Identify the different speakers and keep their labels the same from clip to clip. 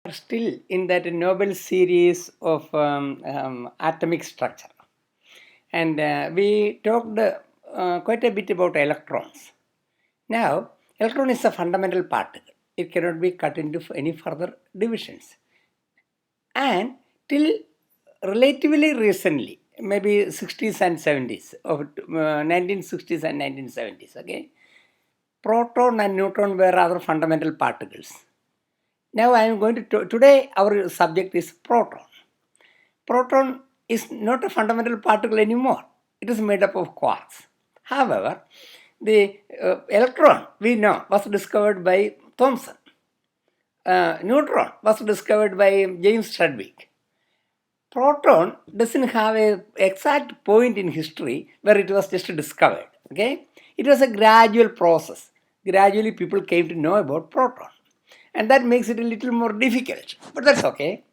Speaker 1: Are still in that Nobel series of atomic structure. And we talked quite a bit about electrons. Now, electron is a fundamental particle. It cannot be cut into any further divisions. And till relatively recently, maybe 60s and 70s, of 1960s and 1970s, okay, proton and neutron were other fundamental particles. Now I am going to today our subject is proton. Proton is not a fundamental particle anymore. It is made up of quarks. However, the electron we know was discovered by Thomson. Neutron was discovered by James Chadwick. Proton doesn't have a exact point in history where it was just discovered. Okay, it was a gradual process. Gradually, people came to know about proton, and that makes it a little more difficult. But that's okay.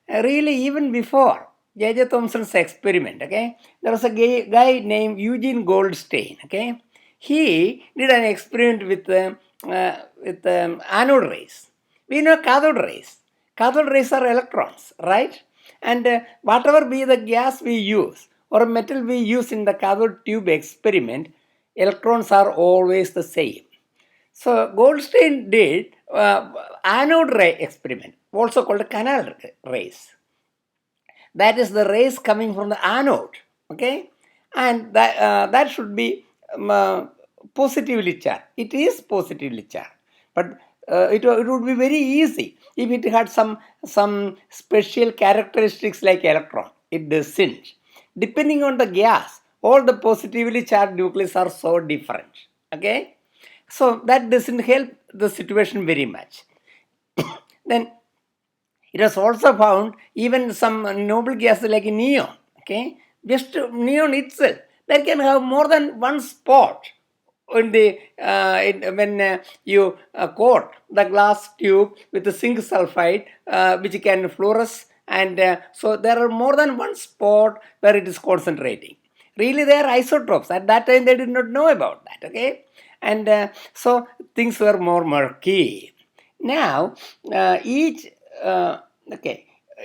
Speaker 1: Really, even before J.J. Thomson's experiment, okay, there was a guy named Eugene Goldstein, okay. He did an experiment with anode rays. We know cathode rays. Cathode rays are electrons, right? And whatever be the gas we use or metal we use in the cathode tube experiment, electrons are always the same. So Goldstein did anode ray experiment, also called canal rays. That is the rays coming from the anode, okay, and that should be positively charged. It is positively charged, but it would be very easy if it had some special characteristics like electron. It doesn't. Depending on the gas, all the positively charged nucleus are so different. Okay, so that doesn't help the situation very much. Then it was also found even some noble gases like neon. Okay, just neon itself, that can have more than one spot in the when you coat the glass tube with the zinc sulfide, which can fluoresce, and so there are more than one spot where it is concentrating. Really, they are isotopes. At that time, they did not know about that. Okay, and so things were more murky. Now, okay,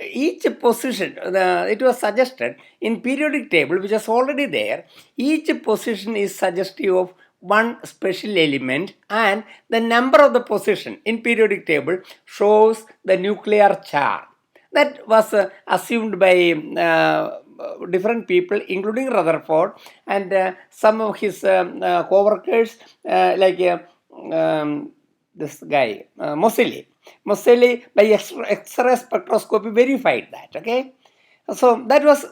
Speaker 1: each position, it was suggested in periodic table, which is already there, each position is suggestive of one special element, and the number of the position in periodic table shows the nuclear charge. That was assumed by different people, including Rutherford and some of his co-workers, like this guy, Moseley. Moseley, by X-ray spectroscopy, verified that. Okay, so that was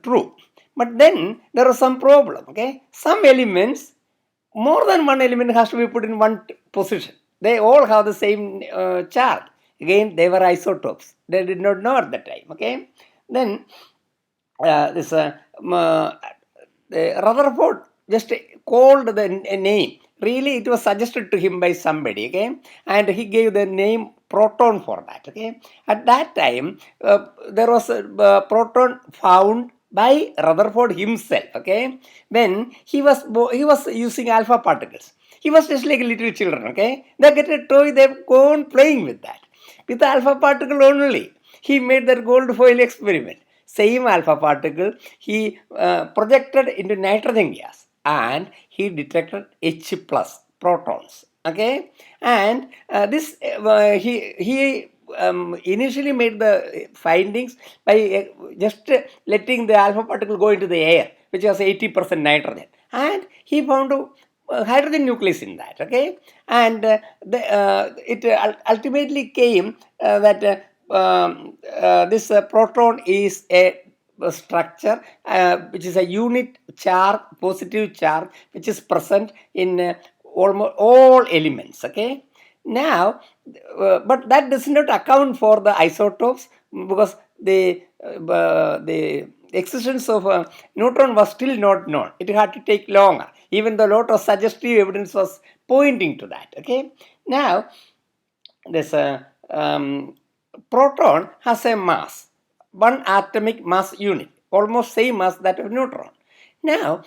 Speaker 1: true. But then there was some problem. Okay, some elements, more than one element has to be put in one position. They all have the same charge. Again, they were isotopes. They did not know at that time. Okay, then this Rutherford just called the name. Really, it was suggested to him by somebody, okay, and he gave the name Proton for that. Okay, at that time there was a proton found by Rutherford himself. Okay, when he was using alpha particles. He was just like little children. Okay, they get a toy, they go on playing with that. With the alpha particle only, he made that gold foil experiment. Same alpha particle he projected into nitrogen gas, and he detected H plus protons. Okay, and this he initially made the findings by just letting the alpha particle go into the air, which was 80% nitrogen, and he found hydrogen nucleus in that. Okay, and it ultimately came that this proton is a structure which is a unit charge, positive charge, which is present in almost all elements. Okay, now but that does not account for the isotopes, because the existence of a neutron was still not known. It had to take longer, even though a lot of suggestive evidence was pointing to that. Okay, now this proton has a mass, one atomic mass unit, almost same as that of neutron. Now,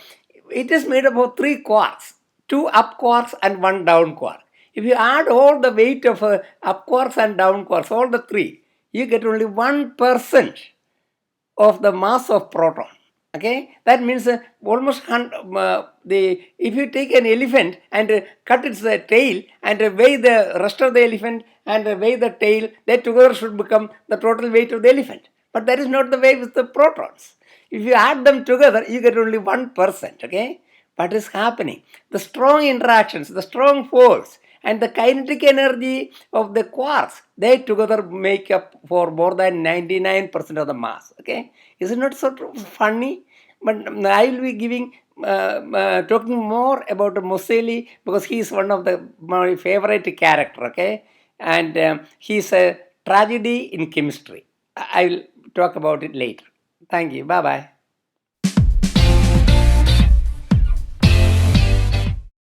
Speaker 1: it is made up of three quarks, two up quarks and one down quark. If you add all the weight of up quarks and down quarks, all the three, you get only 1% of the mass of proton. Okay, that means almost the if you take an elephant and cut its tail and weigh the rest of the elephant and weigh the tail, that together should become the total weight of the elephant. But that is not the way with the protons. If you add them together, you get only 1%. Okay, what is happening? The strong interactions, the strong force, and the kinetic energy of the quarks, they together make up for more than 99% of the mass. Okay, is it not sort of funny? But I will be giving talking more about Moseley because he is one of my favorite character. Okay, and he is a tragedy in chemistry. I will talk about it later. Thank you. Bye bye.